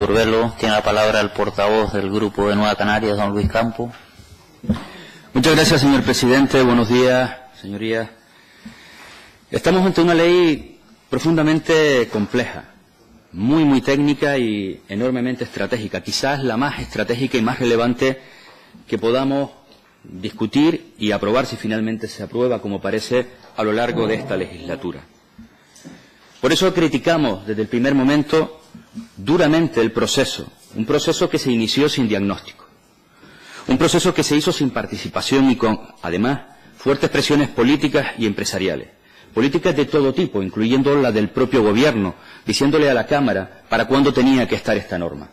Curbelo, tiene la palabra el portavoz del Grupo de Nueva Canarias, don Luis Campo. Muchas gracias, señor presidente. Buenos días, señorías. Estamos ante una ley profundamente compleja, muy técnica y enormemente estratégica, quizás la más estratégica y más relevante que podamos discutir y aprobar, si finalmente se aprueba, como parece, a lo largo de esta legislatura. Por eso criticamos desde el primer momento duramente el proceso, un proceso que se inició sin diagnóstico, un proceso que se hizo sin participación y con, además, fuertes presiones políticas y empresariales, políticas de todo tipo, incluyendo la del propio gobierno, diciéndole a la Cámara para cuándo tenía que estar esta norma.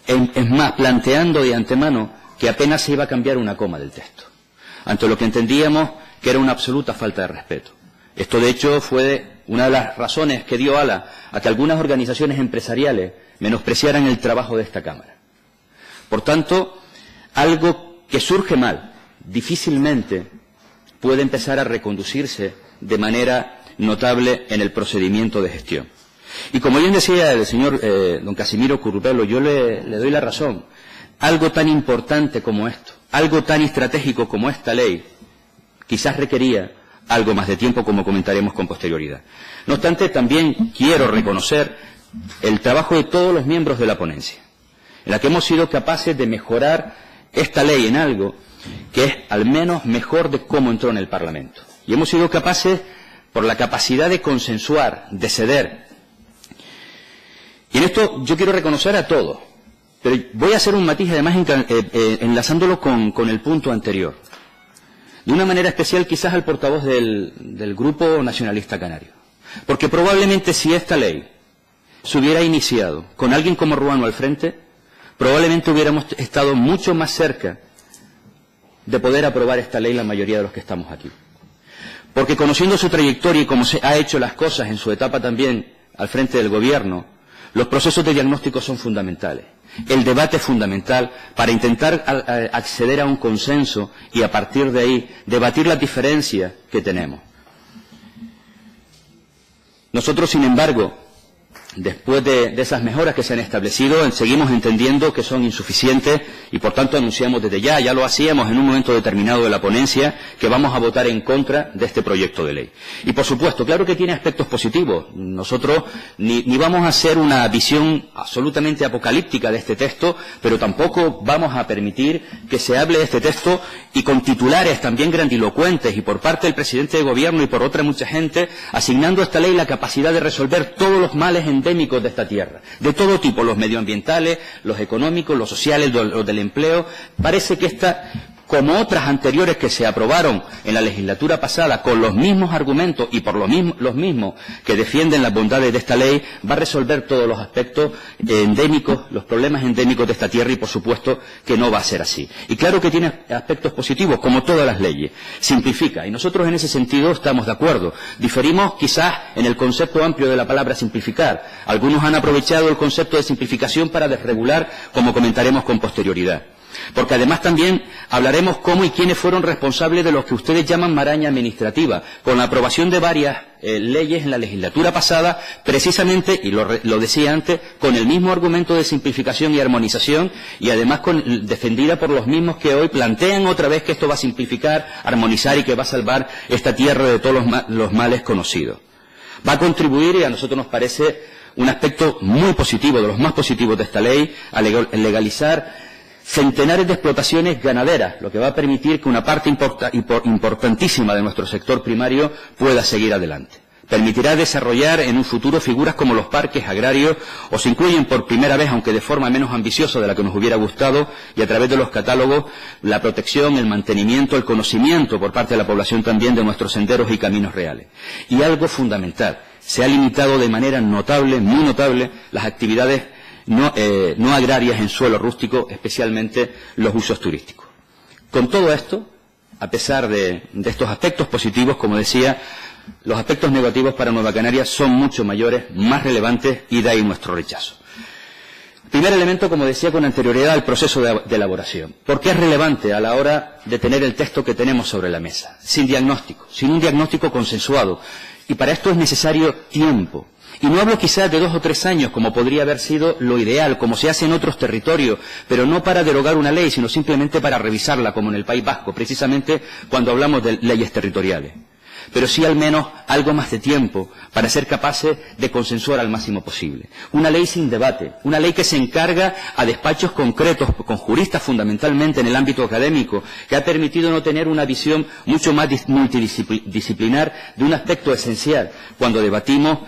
Es más, planteando de antemano que apenas se iba a cambiar una coma del texto, ante lo que entendíamos que era una absoluta falta de respeto. Esto, de hecho, fue una de las razones que dio ala a que algunas organizaciones empresariales menospreciaran el trabajo de esta Cámara. Por tanto, algo que surge mal, difícilmente puede empezar a reconducirse de manera notable en el procedimiento de gestión. Y como bien decía el señor don Casimiro Curbelo, yo le doy la razón. Algo tan importante como esto, algo tan estratégico como esta ley, quizás requería algo más de tiempo, como comentaremos con posterioridad. No obstante, también quiero reconocer el trabajo de todos los miembros de la ponencia, en la que hemos sido capaces de mejorar esta ley en algo que es al menos mejor de cómo entró en el Parlamento. Y hemos sido capaces, por la capacidad de consensuar, de ceder. Y en esto yo quiero reconocer a todos, pero voy a hacer un matiz además enlazándolo con el punto anterior. De una manera especial quizás al portavoz del Grupo Nacionalista Canario. Porque probablemente si esta ley se hubiera iniciado con alguien como Ruano al frente, probablemente hubiéramos estado mucho más cerca de poder aprobar esta ley la mayoría de los que estamos aquí. Porque conociendo su trayectoria y cómo se ha hecho las cosas en su etapa también al frente del Gobierno, los procesos de diagnóstico son fundamentales. El debate es fundamental para intentar acceder a un consenso y a partir de ahí debatir las diferencias que tenemos. Nosotros, sin embargo, después de esas mejoras que se han establecido, seguimos entendiendo que son insuficientes y por tanto anunciamos desde ya lo hacíamos en un momento determinado de la ponencia, que vamos a votar en contra de este proyecto de ley. Y por supuesto, claro que tiene aspectos positivos. Nosotros ni vamos a hacer una visión absolutamente apocalíptica de este texto, pero tampoco vamos a permitir que se hable de este texto y con titulares también grandilocuentes y por parte del presidente de gobierno y por otra mucha gente, asignando a esta ley la capacidad de resolver todos los males endémicos de esta tierra, de todo tipo, los medioambientales, los económicos, los sociales, los del empleo. Parece que esta, como otras anteriores que se aprobaron en la legislatura pasada con los mismos argumentos y por los mismos que defienden las bondades de esta ley, va a resolver todos los aspectos endémicos, los problemas endémicos de esta tierra y por supuesto que no va a ser así. Y claro que tiene aspectos positivos, como todas las leyes. Simplifica y nosotros en ese sentido estamos de acuerdo. Diferimos quizás en el concepto amplio de la palabra simplificar. Algunos han aprovechado el concepto de simplificación para desregular, como comentaremos con posterioridad. Porque además también hablaremos cómo y quiénes fueron responsables de lo que ustedes llaman maraña administrativa, con la aprobación de varias leyes en la legislatura pasada, precisamente, y lo decía antes, con el mismo argumento de simplificación y armonización, y además defendida por los mismos que hoy plantean otra vez que esto va a simplificar, armonizar y que va a salvar esta tierra de todos los males conocidos. Va a contribuir, y a nosotros nos parece un aspecto muy positivo, de los más positivos de esta ley, a legalizar centenares de explotaciones ganaderas, lo que va a permitir que una parte importantísima de nuestro sector primario pueda seguir adelante. Permitirá desarrollar en un futuro figuras como los parques agrarios, o se incluyen por primera vez, aunque de forma menos ambiciosa de la que nos hubiera gustado, y a través de los catálogos, la protección, el mantenimiento, el conocimiento por parte de la población también de nuestros senderos y caminos reales. Y algo fundamental, se ha limitado de manera notable, muy notable, las actividades no agrarias en suelo rústico, especialmente los usos turísticos. Con todo esto, a pesar de estos aspectos positivos, como decía, los aspectos negativos para Nueva Canarias son mucho mayores, más relevantes, y de ahí nuestro rechazo. Primer elemento, como decía con anterioridad, el proceso de elaboración. ¿Por qué es relevante a la hora de tener el texto que tenemos sobre la mesa? Sin diagnóstico, sin un diagnóstico consensuado. Y para esto es necesario tiempo. Y no hablo quizás de 2 o 3 años, como podría haber sido lo ideal, como se hace en otros territorios, pero no para derogar una ley, sino simplemente para revisarla, como en el País Vasco, precisamente cuando hablamos de leyes territoriales. Pero sí al menos algo más de tiempo para ser capaces de consensuar al máximo posible. Una ley sin debate, una ley que se encarga a despachos concretos, con juristas fundamentalmente en el ámbito académico, que ha permitido no tener una visión mucho más multidisciplinar de un aspecto esencial cuando debatimos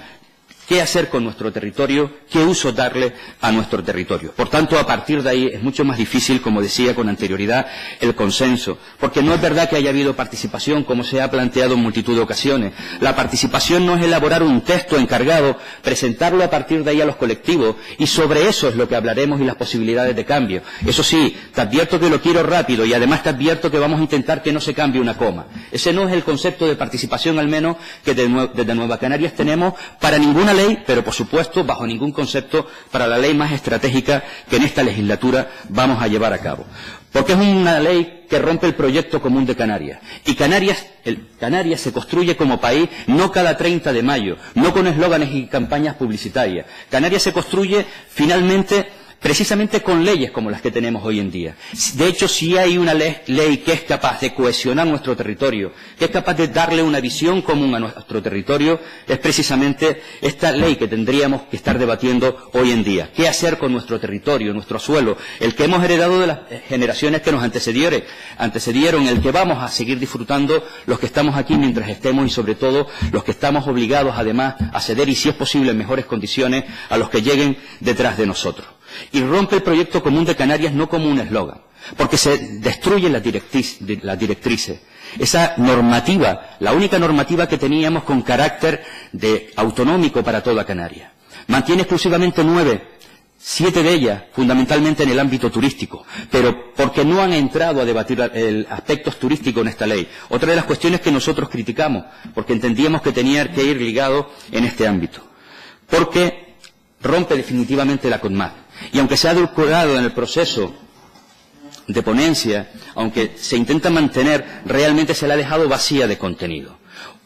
qué hacer con nuestro territorio, qué uso darle a nuestro territorio. Por tanto, a partir de ahí es mucho más difícil, como decía con anterioridad, el consenso, porque no es verdad que haya habido participación, como se ha planteado en multitud de ocasiones. La participación no es elaborar un texto encargado, presentarlo a partir de ahí a los colectivos, y sobre eso es lo que hablaremos y las posibilidades de cambio. Eso sí, te advierto que lo quiero rápido, y además te advierto que vamos a intentar que no se cambie una coma. Ese no es el concepto de participación, al menos, que desde Nueva Canarias tenemos para ninguna ley, pero por supuesto bajo ningún concepto para la ley más estratégica que en esta legislatura vamos a llevar a cabo. Porque es una ley que rompe el proyecto común de Canarias. Y Canarias se construye como país no cada 30 de mayo, no con eslóganes y campañas publicitarias. Canarias se construye finalmente precisamente con leyes como las que tenemos hoy en día. De hecho, si hay una ley que es capaz de cohesionar nuestro territorio, que es capaz de darle una visión común a nuestro territorio, es precisamente esta ley que tendríamos que estar debatiendo hoy en día. ¿Qué hacer con nuestro territorio, nuestro suelo, el que hemos heredado de las generaciones que nos antecedieron, el que vamos a seguir disfrutando los que estamos aquí mientras estemos y sobre todo los que estamos obligados además a ceder y si es posible en mejores condiciones a los que lleguen detrás de nosotros? Y rompe el proyecto común de Canarias no como un eslogan, porque se destruyen las directrices. Esa normativa, la única normativa que teníamos con carácter de autonómico para toda Canarias. Mantiene exclusivamente 9, 7 de ellas, fundamentalmente en el ámbito turístico, pero porque no han entrado a debatir aspectos turísticos en esta ley. Otra de las cuestiones que nosotros criticamos, porque entendíamos que tenía que ir ligado en este ámbito. Porque rompe definitivamente la CONMAC. Y aunque se ha adulcorado en el proceso de ponencia, aunque se intenta mantener, realmente se la ha dejado vacía de contenido.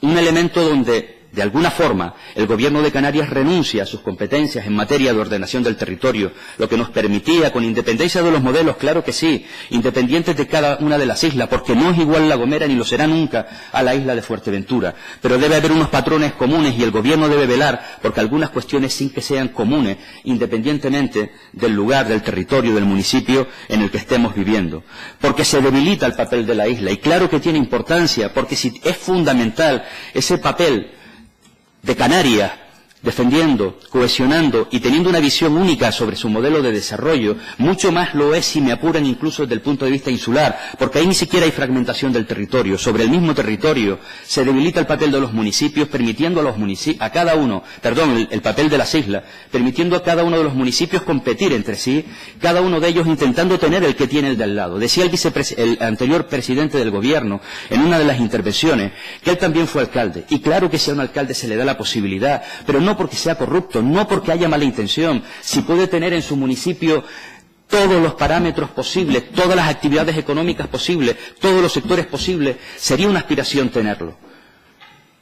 Un elemento donde, de alguna forma, el Gobierno de Canarias renuncia a sus competencias en materia de ordenación del territorio, lo que nos permitía, con independencia de los modelos, claro que sí, independientes de cada una de las islas, porque no es igual La Gomera ni lo será nunca a la isla de Fuerteventura, pero debe haber unos patrones comunes y el Gobierno debe velar porque algunas cuestiones sin que sean comunes, independientemente del lugar, del territorio, del municipio en el que estemos viviendo, porque se debilita el papel de la isla y claro que tiene importancia, porque si es fundamental ese papel de Canarias, defendiendo, cohesionando y teniendo una visión única sobre su modelo de desarrollo, mucho más lo es, si me apuran, incluso desde el punto de vista insular, porque ahí ni siquiera hay fragmentación del territorio. Sobre el mismo territorio se debilita el papel de los municipios, permitiendo el papel de las islas, permitiendo a cada uno de los municipios competir entre sí, cada uno de ellos intentando tener el que tiene el de al lado. Decía el anterior presidente del Gobierno, en una de las intervenciones, que él también fue alcalde. Y claro que si a un alcalde se le da la posibilidad, pero no porque sea corrupto, no porque haya mala intención, si puede tener en su municipio todos los parámetros posibles, todas las actividades económicas posibles, todos los sectores posibles, sería una aspiración tenerlo.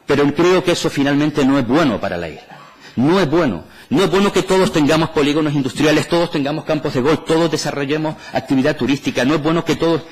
Pero creo que eso finalmente no es bueno para la isla. No es bueno. No es bueno que todos tengamos polígonos industriales, todos tengamos campos de golf, todos desarrollemos actividad turística. No es bueno que todos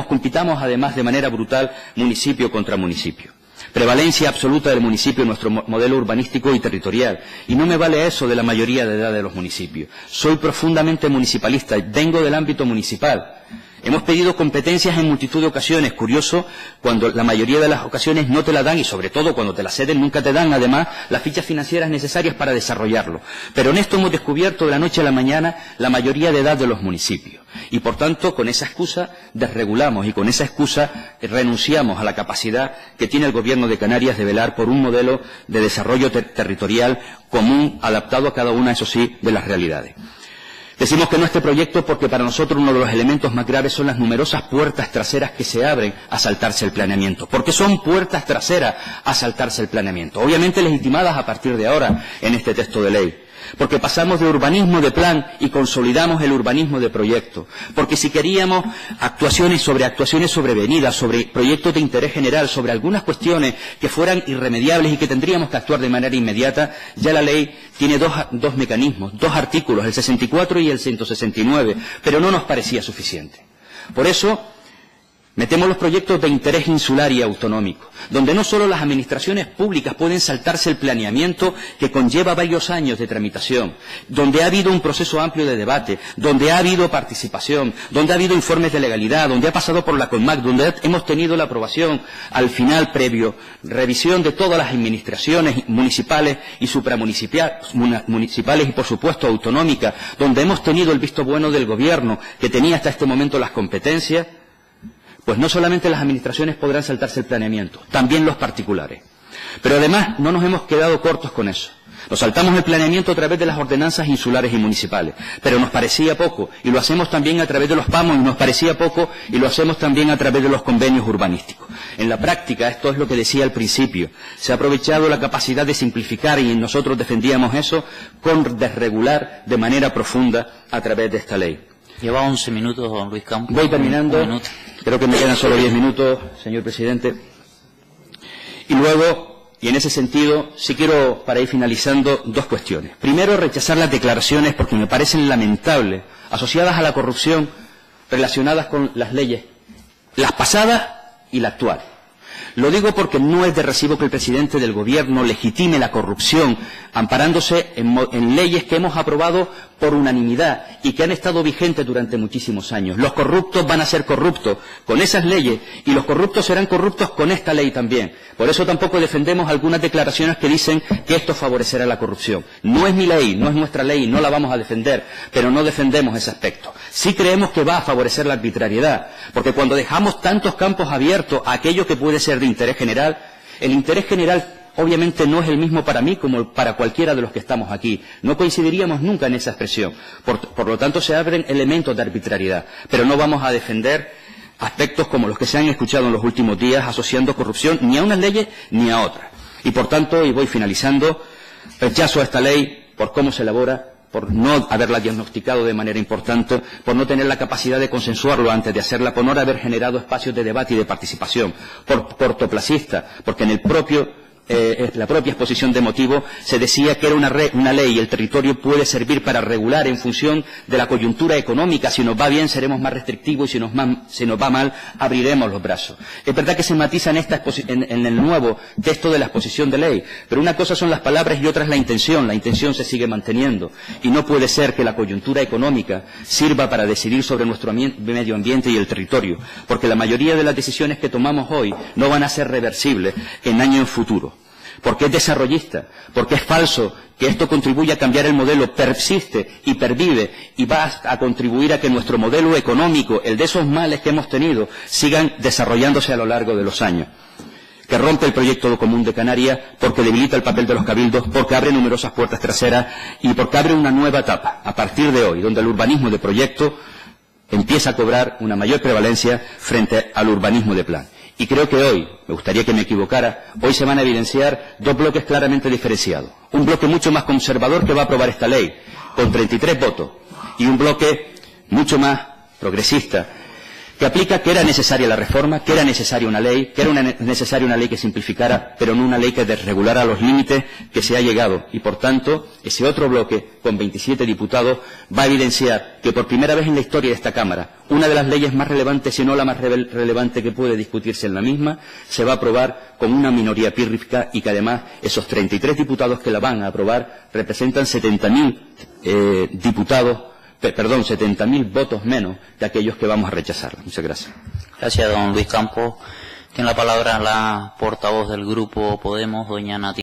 compitamos además de manera brutal municipio contra municipio. Prevalencia absoluta del municipio en nuestro modelo urbanístico y territorial. Y no me vale eso de la mayoría de edad de los municipios. Soy profundamente municipalista, vengo del ámbito municipal. Hemos pedido competencias en multitud de ocasiones. Curioso, cuando la mayoría de las ocasiones no te la dan y sobre todo cuando te la ceden nunca te dan además las fichas financieras necesarias para desarrollarlo. Pero en esto hemos descubierto de la noche a la mañana la mayoría de edad de los municipios. Y por tanto, con esa excusa desregulamos y con esa excusa renunciamos a la capacidad que tiene el Gobierno de Canarias de velar por un modelo de desarrollo territorial común, adaptado a cada una, eso sí, de las realidades. Decimos que no este proyecto porque para nosotros uno de los elementos más graves son las numerosas puertas traseras que se abren a saltarse el planeamiento. ¿Por qué son puertas traseras a saltarse el planeamiento? Obviamente legitimadas a partir de ahora en este texto de ley. porque pasamos de urbanismo de plan y consolidamos el urbanismo de proyecto, porque si queríamos actuaciones sobrevenidas, sobre proyectos de interés general, sobre algunas cuestiones que fueran irremediables y que tendríamos que actuar de manera inmediata, ya la ley tiene dos mecanismos, dos artículos, el 64 y el 169, pero no nos parecía suficiente. Por eso metemos los proyectos de interés insular y autonómico, donde no solo las administraciones públicas pueden saltarse el planeamiento que conlleva varios años de tramitación, donde ha habido un proceso amplio de debate, donde ha habido participación, donde ha habido informes de legalidad, donde ha pasado por la CONMAC, donde hemos tenido la aprobación al final previo, revisión de todas las administraciones municipales y supramunicipales y por supuesto autonómicas, donde hemos tenido el visto bueno del Gobierno que tenía hasta este momento las competencias. Pues no solamente las administraciones podrán saltarse el planeamiento, también los particulares. Pero además no nos hemos quedado cortos con eso. Nos saltamos el planeamiento a través de las ordenanzas insulares y municipales, pero nos parecía poco, y lo hacemos también a través de los PAMOS, y nos parecía poco, y lo hacemos también a través de los convenios urbanísticos. En la práctica, esto es lo que decía al principio, se ha aprovechado la capacidad de simplificar, y nosotros defendíamos eso, con desregular de manera profunda a través de esta ley. Lleva 11 minutos, don Luis Campos. Voy terminando. Creo que me quedan solo 10 minutos, señor presidente. Y luego, y en ese sentido, sí quiero, para ir finalizando, dos cuestiones. Primero, rechazar las declaraciones, porque me parecen lamentables, asociadas a la corrupción, relacionadas con las leyes, las pasadas y la actual. Lo digo porque no es de recibo que el presidente del Gobierno legitime la corrupción amparándose en leyes que hemos aprobado por unanimidad y que han estado vigentes durante muchísimos años. Los corruptos van a ser corruptos con esas leyes y los corruptos serán corruptos con esta ley también. Por eso tampoco defendemos algunas declaraciones que dicen que esto favorecerá la corrupción. No es mi ley, no es nuestra ley, no la vamos a defender, pero no defendemos ese aspecto. Sí creemos que va a favorecer la arbitrariedad, porque cuando dejamos tantos campos abiertos a aquello que puede ser de interés general, el interés general obviamente no es el mismo para mí como para cualquiera de los que estamos aquí. No coincidiríamos nunca en esa expresión. Por lo tanto, se abren elementos de arbitrariedad. Pero no vamos a defender aspectos como los que se han escuchado en los últimos días, asociando corrupción ni a unas leyes ni a otras. Y por tanto, y voy finalizando, rechazo a esta ley por cómo se elabora, por no haberla diagnosticado de manera importante, por no tener la capacidad de consensuarlo antes de hacerla, por no haber generado espacios de debate y de participación, por cortoplacista, porque en la propia exposición de motivos se decía que era una ley y el territorio puede servir para regular en función de la coyuntura económica. Si nos va bien seremos más restrictivos y si nos va mal abriremos los brazos. Es verdad que se matiza en el nuevo texto de la exposición de ley, pero una cosa son las palabras y otra es la intención se sigue manteniendo y no puede ser que la coyuntura económica sirva para decidir sobre nuestro medio ambiente y el territorio, porque la mayoría de las decisiones que tomamos hoy no van a ser reversibles en años futuros. Porque es desarrollista, porque es falso que esto contribuya a cambiar el modelo, persiste y pervive y va a contribuir a que nuestro modelo económico, el de esos males que hemos tenido, sigan desarrollándose a lo largo de los años. Que rompe el proyecto común de Canarias porque debilita el papel de los cabildos, porque abre numerosas puertas traseras y porque abre una nueva etapa, a partir de hoy, donde el urbanismo de proyecto empieza a cobrar una mayor prevalencia frente al urbanismo de plan. Y creo que hoy, me gustaría que me equivocara, hoy se van a evidenciar dos bloques claramente diferenciados. Un bloque mucho más conservador que va a aprobar esta ley, con 33 votos, y un bloque mucho más progresista, que aplica que era necesaria la reforma, que era necesaria una ley, que era necesaria una ley que simplificara, pero no una ley que desregulara los límites que se ha llegado. Y por tanto, ese otro bloque, con 27 diputados, va a evidenciar que por primera vez en la historia de esta Cámara, una de las leyes más relevantes, si no la más relevante que puede discutirse en la misma, se va a aprobar con una minoría pírrica y que además esos 33 diputados que la van a aprobar representan 70.000 70.000 votos menos que aquellos que vamos a rechazarla. Muchas gracias. Gracias, don Luis Campos. Tiene la palabra la portavoz del Grupo Podemos, doña Nati.